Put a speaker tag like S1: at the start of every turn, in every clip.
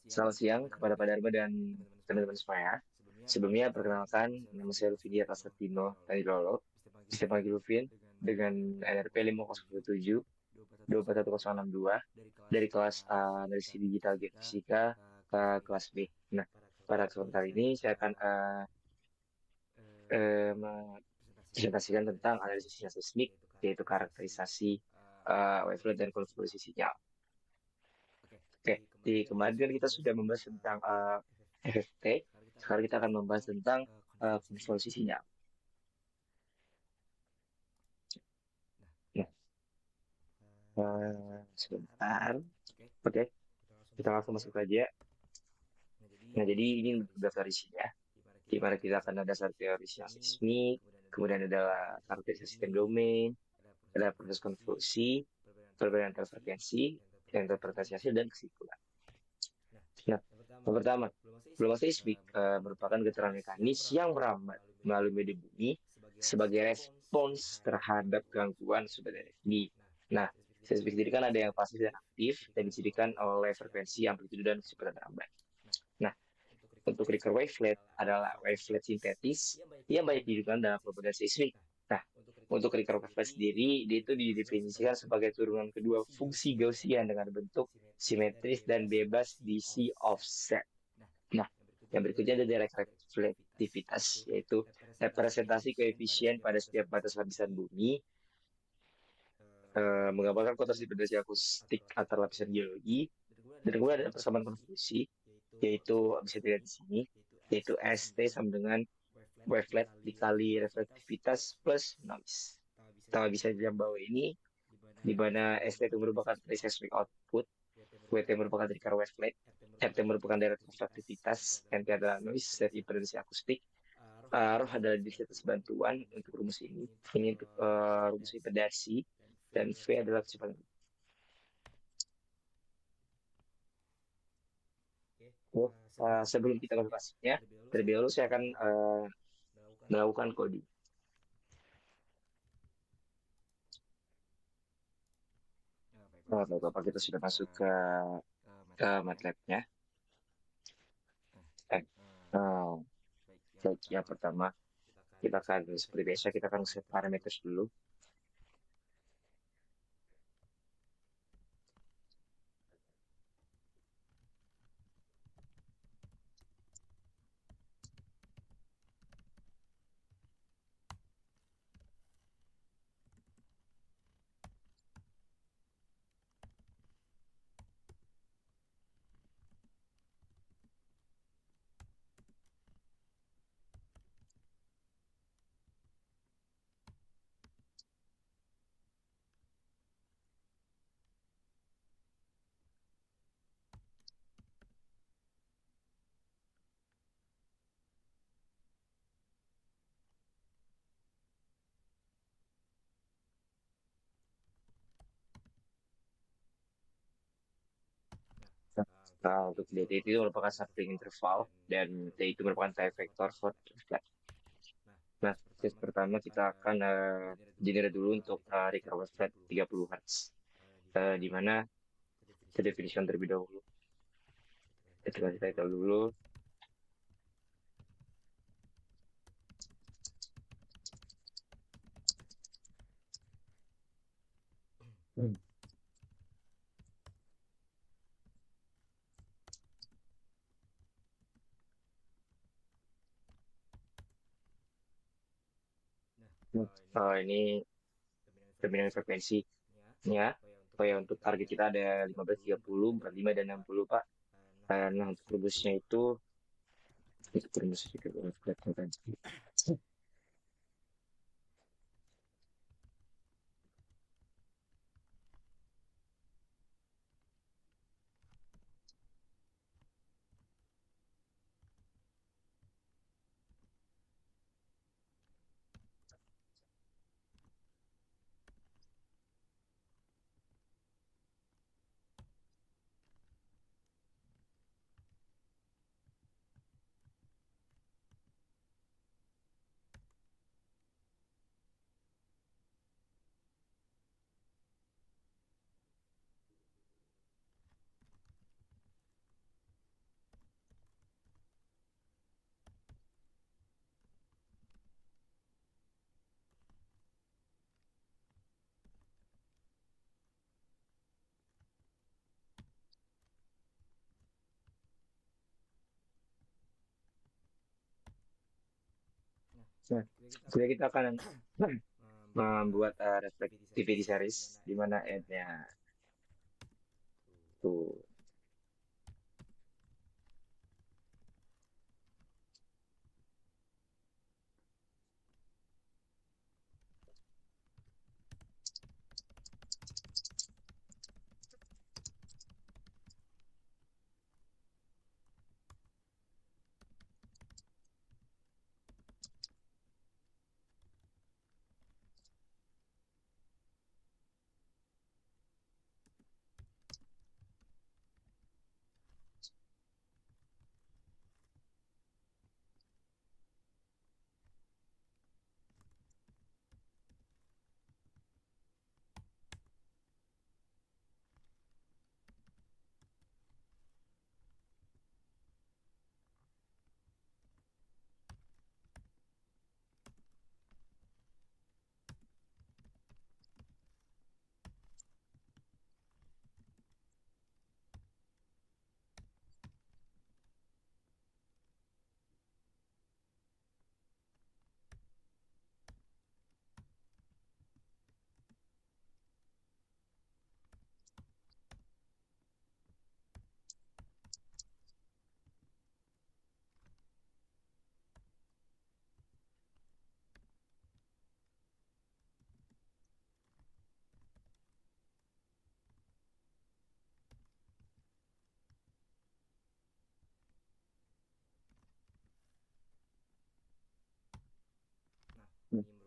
S1: Selamat siang kepada Pak Dharma dan teman-teman semua. Sebelumnya, perkenalkan, nama saya Lufidia Prasetino Tanilolo, bisa panggil Lufin, dengan NRP 5007 241062 dari kelas A Analisis Digital Geofisika ke kelas B. Nah, pada kesempatan kali ini saya akan mempresentasikan tentang analisis sinyal seismik, yaitu karakterisasi wavelet dan konvolusi sinyal. Oke, di kemarin kan kita sudah membahas tentang FFT. Sekarang kita akan membahas tentang konvolusi sinyal. Nah, sebentar. Oke, kita langsung masuk aja. Nah, jadi ini daftar isinya. Di mana kita akan ada dasar teori sinyal seismik, kemudian ada karakterisasi sistem domain, ada proses konvolusi, perbedaan interferensi, interpretasi hasil, dan kesimpulan. Nah, yang pertama, gelombang seismik merupakan getaran mekanis yang merambat melalui media bumi sebagai respons terhadap gangguan sumber energi. Nah, seismik sendiri kan ada yang pasif dan aktif, dan dicirikan oleh frekuensi, amplitude, dan kecepatan merambat. Nah, untuk Richter wavelet adalah wavelet sintetis yang banyak digunakan dalam propagasi seismik. Nah, untuk Richter wavelet sendiri, dia itu didefinisikan sebagai turunan kedua fungsi Gaussian dengan bentuk simetris dan bebas DC offset. Nah, yang berikutnya ada direct reflektivitas, yaitu representasi koefisien pada setiap batas lapisan bumi, menggambarkan kontrastifikasi akustik antar lapisan geologi, dan kemudian ada persamaan konvolusi, yaitu bisa dilihat di sini, yaitu ST sama dengan wavelet dikali reflektivitas plus noise. Kita bisa lihat bahwa ini, di mana ST itu merupakan seismic output, WT merupakan trigger wavelet, RT merupakan direct reflektivitas, NT adalah noise dan impedansi akustik, Roh adalah densitas bantuan untuk rumus ini untuk rumus impedansi, dan V adalah kecepatan. Sebelum kita ke lokasinya, terlebih dahulu saya akan melakukan coding. Bapak kita sudah masuk ke MATLAB-nya. Uh, yang pertama, kita akan seperti biasa kita akan set parameter dulu. Nah, untuk DT itu merupakan sampling interval dan T itu merupakan time vector for reflect. Nah, proses pertama kita akan generate dulu untuk recovery flat 30 Hz. Di mana kita definisikan terlebih dahulu. Kita tahu dulu. Ini terminal frekuensi ya. Oh ya, untuk target kita ada 15, 30, 45, dan 60, Pak. Nah, untuk rumusnya itu rumusnya juga kelihatan. Nah, jadi kita akan membuat reflectivity series di mana n-nya tuh.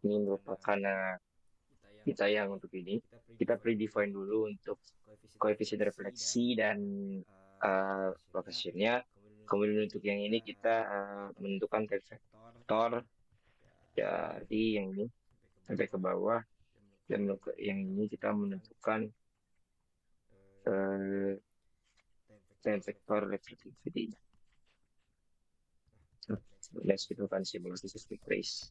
S1: Ini merupakan kita yang untuk ini kita predefine dulu untuk koefisien refleksi dan lokasinya. Kemudian untuk yang ini kita menentukan time vector. Jadi yang ini sampai ke bawah dan yang ini kita menentukan eh, time vector reflectivity. Next kita akan simulasi system trace.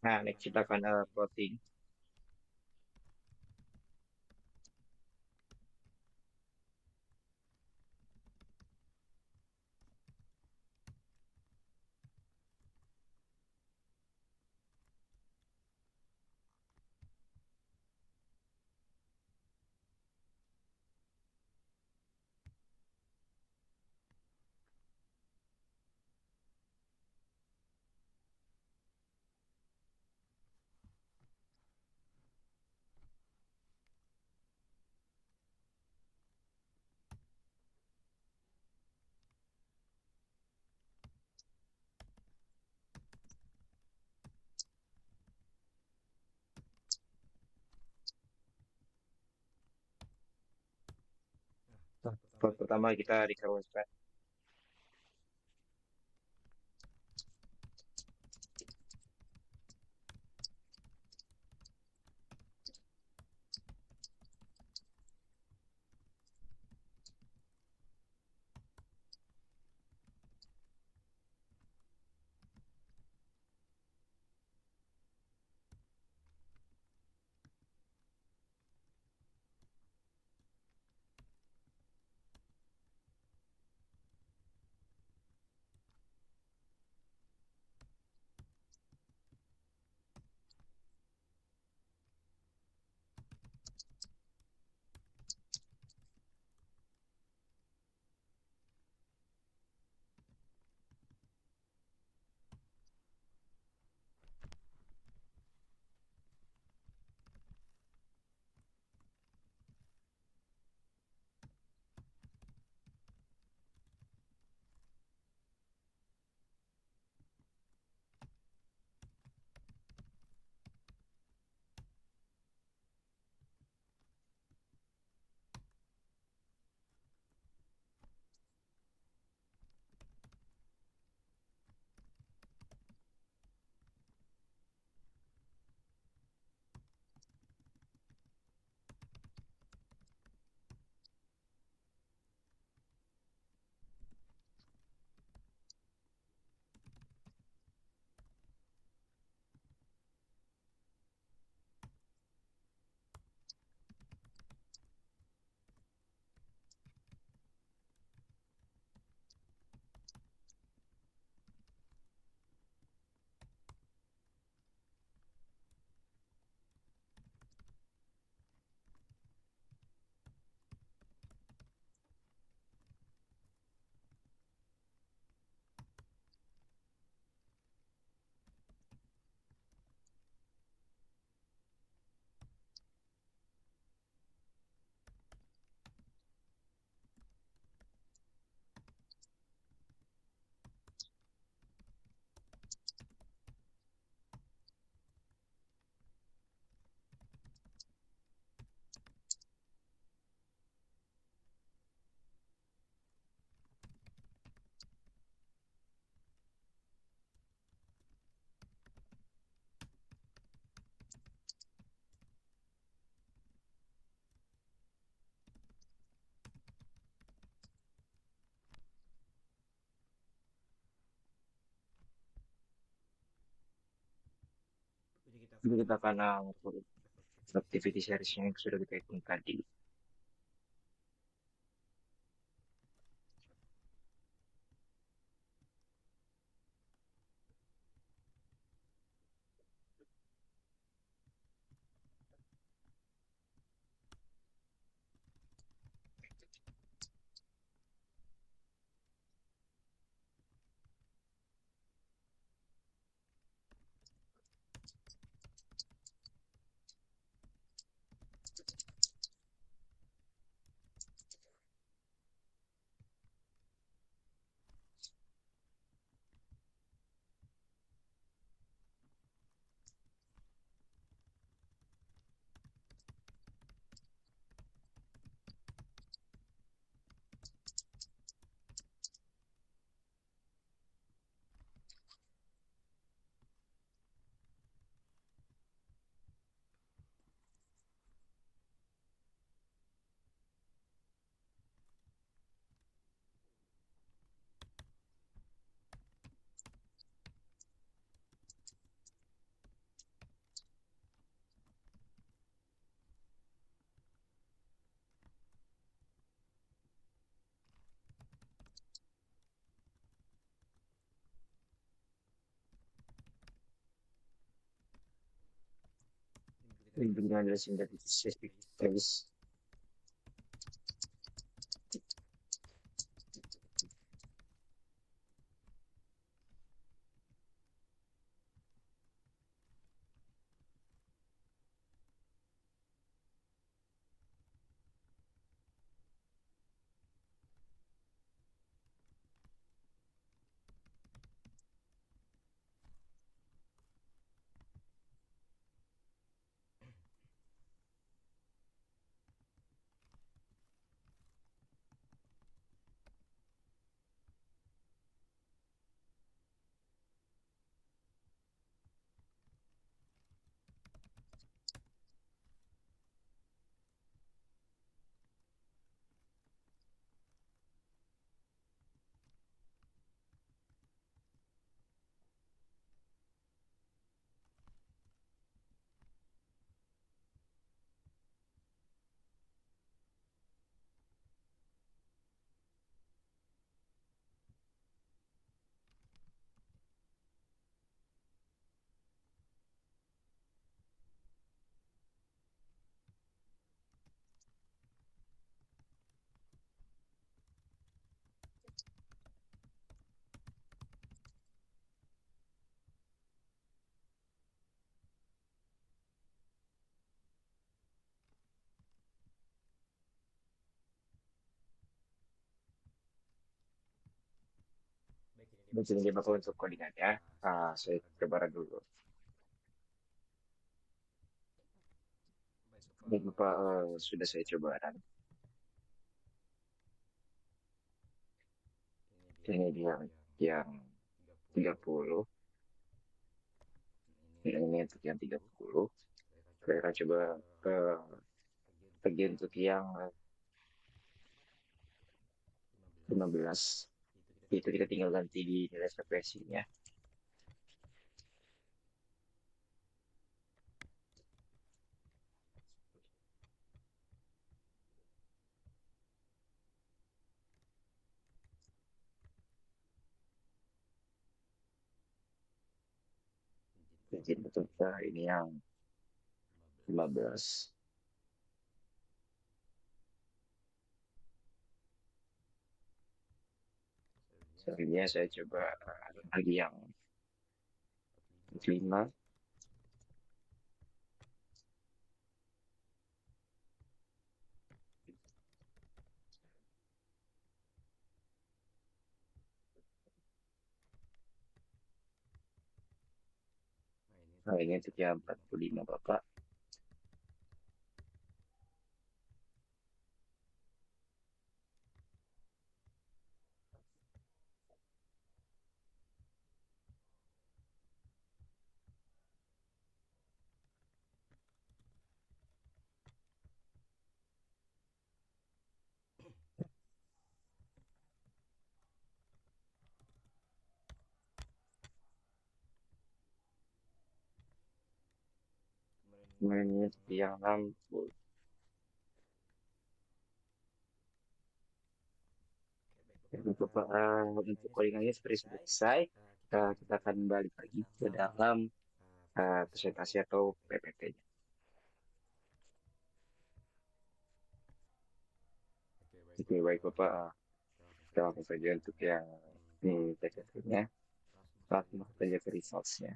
S1: Nah, next kita akan plotting. Nah, plot pertama kita di curve spread. Jadi kita karena activity seriesnya yang sudah kita hitung tadi. Ini adalah sintetis tesis. Begini dia bakal untuk codingannya. Saya coba dulu. Baik, Bapak, sudah saya coba dan ini dia yang 30. Ini untuk yang 30. Saya akan coba eh, pergi untuk yang 15. Itu kita tinggal ganti di nilai frekuensinya. Jadi untuk ini yang 15. Selanjutnya saya coba lagi yang 5. Nah, ini untuk yang 45, Bapak. Nah, ini untuk yang 60. Untuk codingannya seperti sudah selesai, kita akan balik lagi ke dalam presentasi atau PPT-nya. Oke, baik Bapak. Kita langsung saja untuk yang ini PPT-nya. Langsung saja ke results-nya.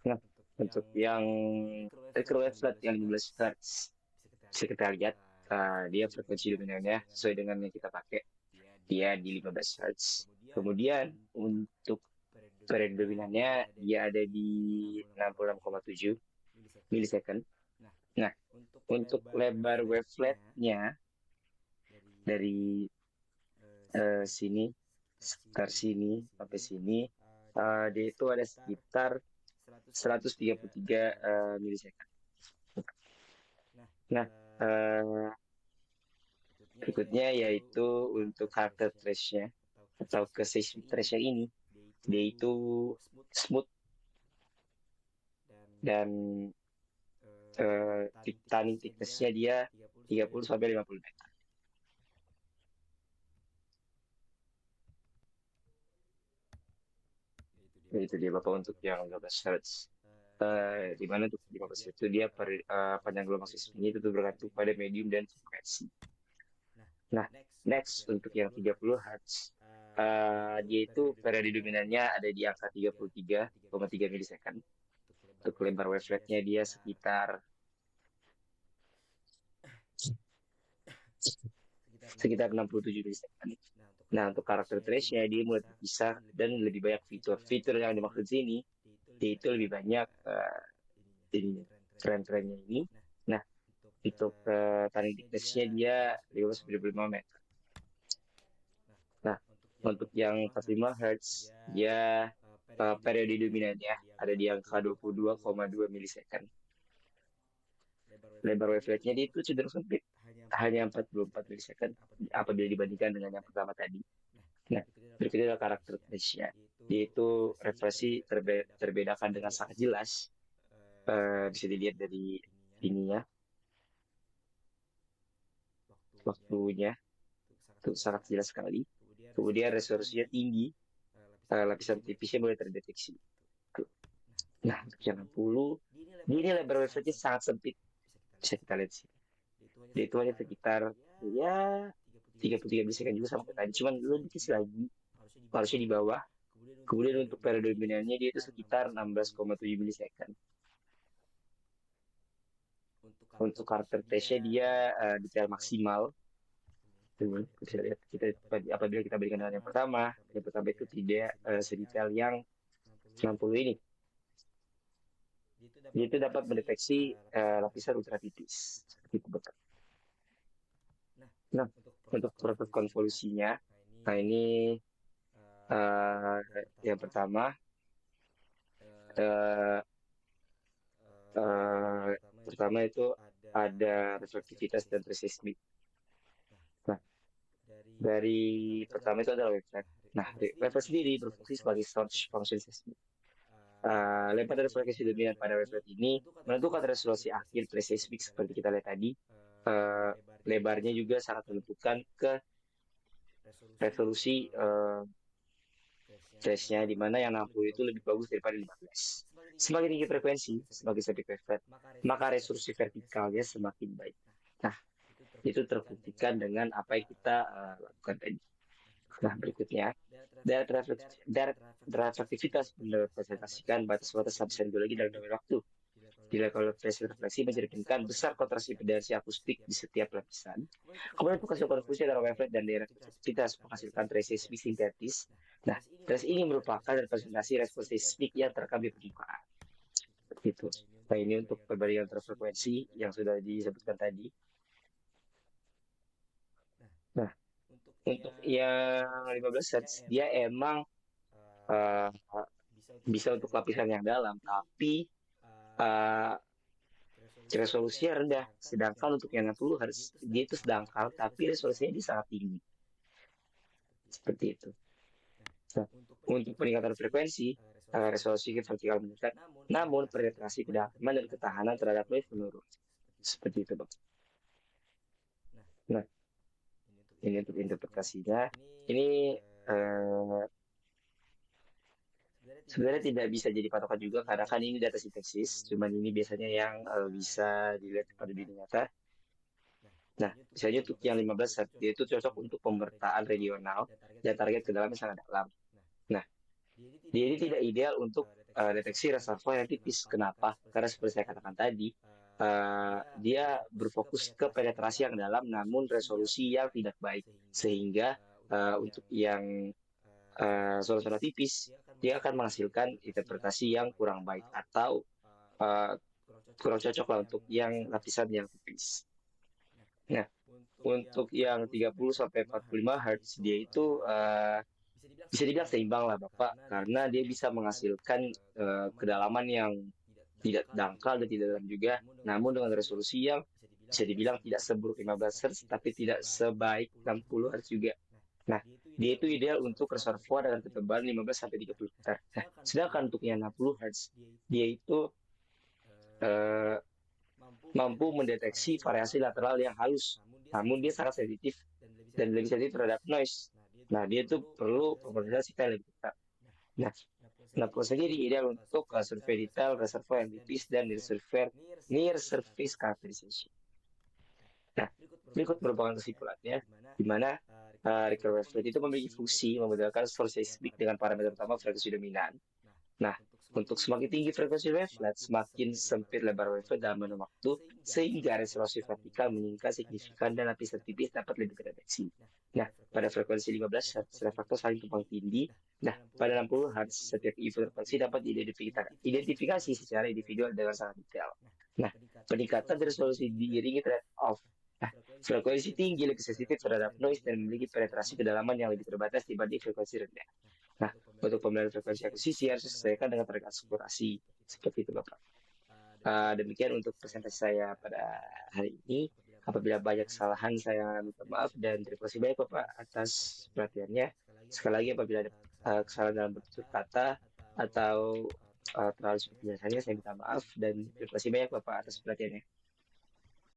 S1: Nah, untuk yang microwave flat yang 15 Hz, bisa kita lihat dia frekuensi dominannya sesuai dengan yang kita pakai. Dia di 15 Hz. Kemudian untuk periode dominannya dia ada di 66,7 milisecond. Nah, untuk lebar wavelet-nya dari sini, sekitar sini sampai sini, dia itu ada sekitar 133 milisecond. Nah, berikutnya yaitu untuk karakter trace-nya atau ke seismic trace-nya ini, dia itu smooth dan turning thickness-nya dia 30 sampai 50 meter. Itu dia Bapak untuk yang 12 Hz. Di mana untuk 15 Hz itu dia panjang gelombang seismiknya itu bergantung pada medium dan frekuensi. Nah, next untuk yang 30 Hz, dia itu periode dominannya ada di angka 33,3 milisecond. Untuk lebar wavelet-nya dia sekitar 67 milisecond. Nah, untuk karakter trace-nya dia mulai terpisah dan lebih banyak fitur-fitur yang dimaksud sini, yaitu lebih banyak ini tren-trennya ini. Nah, untuk turning thickness-nya dia 15-25 meter. Nah, untuk yang 45 Hz, dia periode dominannya ada di angka 22,2 milisecond. Lebar wavelet-nya dia itu cenderung sempit, hanya 44 milisecond apabila dibandingkan dengan yang pertama tadi. Nah, berikutnya adalah karakter trace-nya. Dia itu refleksi terbedakan dengan sangat jelas. Bisa dilihat dari ininya, waktunya, itu sangat jelas sekali. Kemudian resolusinya tinggi, lapisan tipisnya mulai terdeteksi. Nah, untuk yang 60, ini lebar waveletnya sangat sempit. Bisa kita lihat sih. Dia itu hanya sekitar ya 33 milisekan juga sama kayak tadi. Cuman lebih kecil lagi, harusnya di bawah. Kemudian untuk periode dominannya dia itu sekitar 16,7 milisekan. Untuk karakter trace-nya dia detail maksimal. Bisa lihat apabila kita bandingkan dengan yang pertama itu tidak sedetail yang 60 ini. Dia itu dapat mendeteksi lapisan ultra tipis. Seperti itu betul. Nah, untuk proses konvolusinya, nah ini uh, yang pertama, uh, pertama itu ada reflektivitas dan resismik. Nah, dari pertama itu adalah wavelet. Nah, wavelet sendiri berfungsi sebagai source function seismik. Lempar dari frekuensi dominan pada wavelet ini menentukan resolusi akhir preseismik seperti kita lihat tadi. Lebarnya juga sangat menentukan ke resolusi trace-nya, di mana yang 60 itu lebih bagus daripada 15. Semakin tinggi frekuensi, semakin sempit wavelet, maka resolusi vertikalnya semakin baik. Nah, itu terbuktikan dengan apa yang kita lakukan tadi. Nah, berikutnya, reflektivitas merepresentasikan batas-batas lapisan geologi dalam domain waktu. Bila kalau refleksi mencerminkan besar kontraksi impedansi akustik di setiap lapisan. Kemudian lokasi konfusi antara wavelet dan daerah reflektivitas menghasilkan trace seismik sintetis. Nah, trace ini merupakan representasi respons seismik yang terekam di permukaan. Gitu. Nah, ini untuk perbandingan frekuensi yang sudah disebutkan tadi. Nah, untuk yang 15 Hz, dia emang uh, bisa untuk lapisan yang dalam, tapi uh, resolusinya rendah. Sedangkan untuk yang 60 Hz, dia itu sedangkal, tapi resolusinya dia sangat tinggi. Seperti itu. Nah, untuk peningkatan frekuensi, resolusi vertikal meningkat, namun penetrasi kedalaman dan ketahanan terhadap noise menurun. Seperti itu, Bang. Nah, ini untuk interpretasinya. Ini eh, sebenarnya tidak bisa jadi patokan juga karena kan ini data sintesis, cuman ini biasanya yang bisa dilihat pada dunia nyata. Nah, misalnya untuk yang 15 Hz, dia itu cocok untuk pemertaan regional dan target kedalaman sangat dalam. Nah, dia ini tidak ideal untuk deteksi reservoir yang tipis. Kenapa? Karena seperti saya katakan tadi, dia berfokus ke penetrasi yang dalam namun resolusi yang tidak baik. Sehingga untuk yang zona-zona tipis, dia akan menghasilkan interpretasi yang kurang baik atau uh, kurang cocok lah untuk yang lapisan yang tipis. Nah, untuk yang 30 sampai 45 Hz dia itu bisa dibilang seimbang lah Bapak karena dia bisa menghasilkan kedalaman yang tidak dangkal dan tidak dalam juga namun dengan resolusi yang bisa dibilang tidak seburuk 15 Hz tapi tidak sebaik 60 Hz juga. Nah, dia itu ideal untuk reservoir dengan ketebalan 15 sampai 30 meter. Nah, sedangkan untuk yang 60 Hz dia itu eh, mampu mendeteksi variasi lateral yang halus, namun dia sangat sensitif dan lebih sensitif terhadap noise. Nah, dia itu perlu pemeriksaan yang lebih ketat. Nah, nah proses ini ideal untuk survei detail, reservoir yang tipis, dan near surface characterization. Nah, berikut merupakan kesimpulannya, di mana recurrent wave itu memiliki fungsi membedakan source seismik dengan parameter utama frekuensi dominan. Nah, untuk semakin tinggi frekuensi wavelet, semakin sempit lebar wavelet dalam menurut waktu, sehingga resolusi vertikal meningkat signifikan dan lapisan tipis dapat lebih terdeteksi. Nah, pada frekuensi 15 Hz, refraktor saling tumpang tindih. Nah, pada 60 Hz, setiap frekuensi dapat diidentifikasi secara individual dengan sangat detail. Nah, peningkatan resolusi diiringi trade-off. Nah, frekuensi tinggi lebih sensitif terhadap noise dan memiliki penetrasi kedalaman yang lebih terbatas dibanding frekuensi rendah. Nah, untuk pemilihan frekuensi akuisisi harus disesuaikan dengan target akurasi. Seperti itu, Bapak. Demikian untuk presentasi saya pada hari ini. Apabila banyak kesalahan, saya minta maaf dan terima kasih banyak Bapak atas perhatiannya. Sekali lagi apabila ada kesalahan dalam bertutur kata atau terlalu seperti biasanya, saya minta maaf dan terima kasih banyak Bapak atas perhatiannya.